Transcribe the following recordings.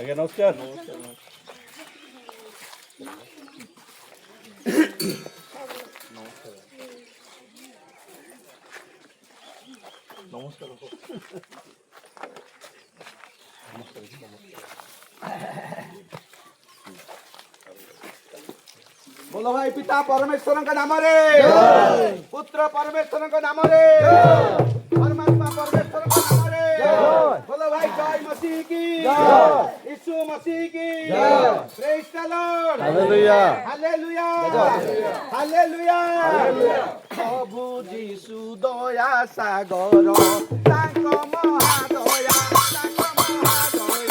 আগে নমস্কার। নমস্কার। बोलो भाई पिता परमेश्वर का नाम रे, पुत्र परमेश्वर का नाम रे, परमात्मा परमेश्वर का नाम रे। बोलो भाई जय मसीह की, यीशु मसीह की, praise the Lord, hallelujah, hallelujah, hallelujah. प्रभु यीशु दया सागर तांको महादया, तांको महादया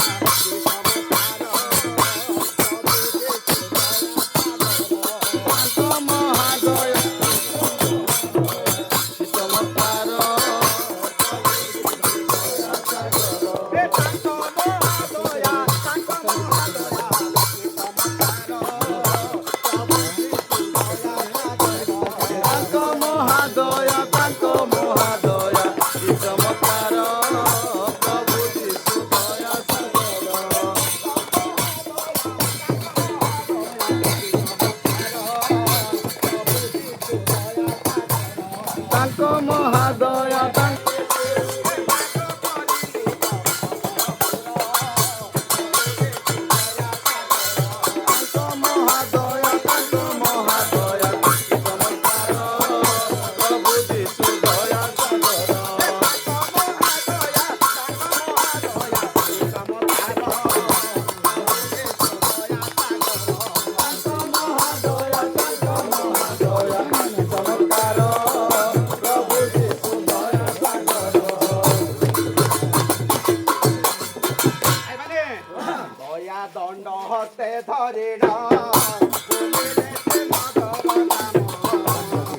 দণ্ড হতে ধরিল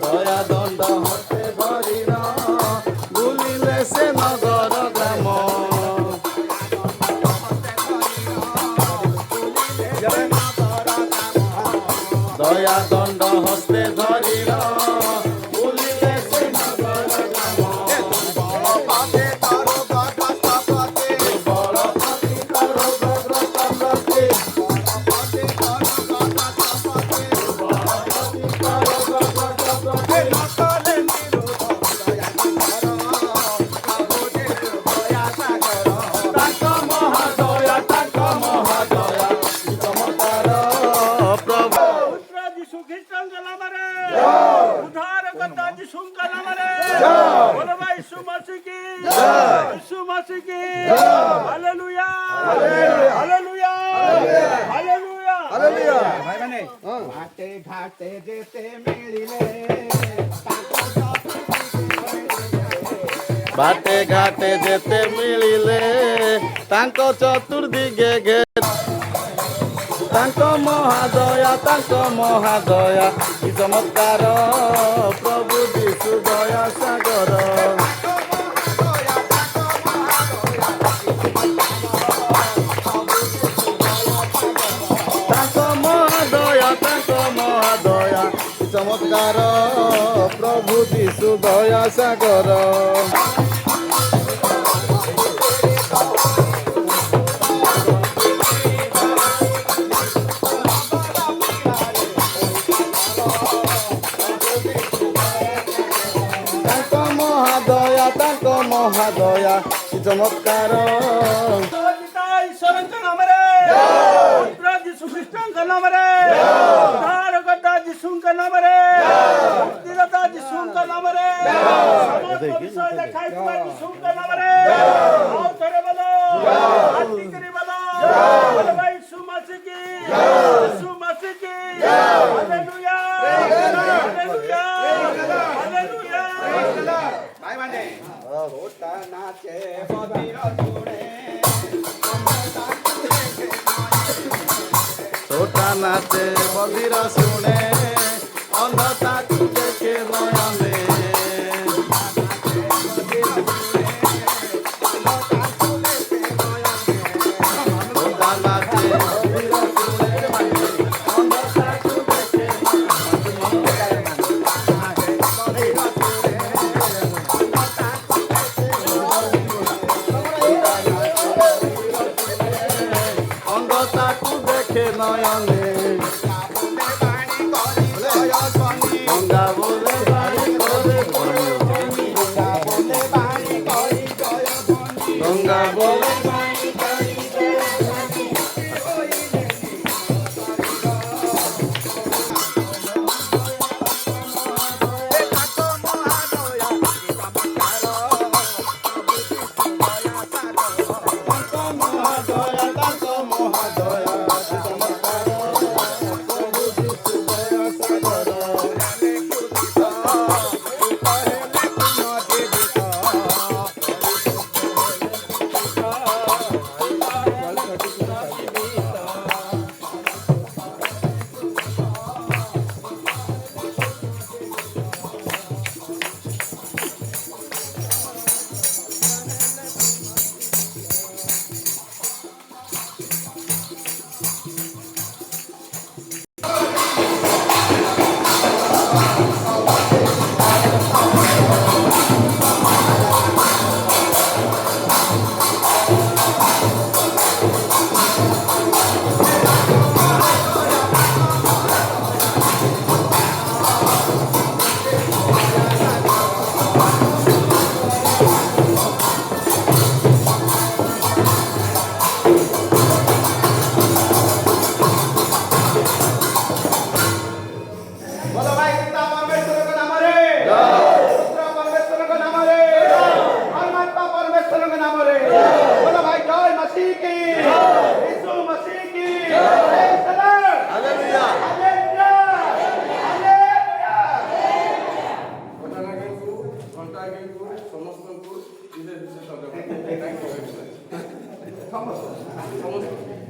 দয়া দণ্ড হতে ধরিল ভুলিলে সে নগর গ্রাম। দয়া দণ্ড হস্তে ধরিল ভুলিলে সে নগর গ্রাম। ঘাটে ঘাটে যেতে মিলিলে বাটে ঘাটে যেতে মিলিলে তাঙ্ক চতুর্দিকে তাঙ্ক মহাদয়া কি চমৎକାର প্রভু যিশু দয়া সাগর। তাঙ্ক মহাদয়া কি চমৎକାର প্রভু যিশু দয়া সাগর। মহাদয়া কি চমৎকার ঈশ্বরଙ୍କ ନାମରେ ପୁତ୍ର ଯୀଶୁ ଖ୍ରୀଷ୍ଟଙ୍କ ନାମରେ ଉଦ୍ଧାରକର୍ତ୍ତା ଯୀଶୁଙ୍କ ନାମରେ ମୁକ୍ତିଦାତା ଯୀଶୁଙ୍କ ନାମରେ ସମସ୍ତ ବିଷୟ ଦେଖାଇଥିବା ଯୀଶୁଙ୍କ ନାମରେ ଆଉ ଥରେ ବୋଲ ଆରତି କରି ବୋଲ ଭାଇ ଯୀଶୁ ମସିହ କି ଯୀଶୁ ମସିହ କି ହାଲେଲୁୟା ହାଲେଲୁୟା ହାଲେଲୁୟା। ଭାଇ ମାନେ छोटा नाचे बधिर सुने छोटा नाचे बधिर सुने अंधता देखे नयने छोटा नाचे बधिर सुने अंधता देखे দেখে নয়নে বলে বাণী করি জয় ধ্বনি গঙ্গা বলে বাড়ি করে ধ্বনি। বলে বাণী করি জয় ধ্বনি গঙ্গা বলে মহাদয়া তান্ত মহাদয়া চমৎকার প্রভু যিশু দয়া সাগর बोलो भाई सीता परमेश्वर के नाम रे पुत्र परमेश्वर के नाम रे परमात्मा परमेश्वर के नाम रे बोलो भाई जय मसीह की यीशु मसीह की হালেলুয়া ঘন্টা কিন্তু সমস্তଙ୍କୁ সমস্ত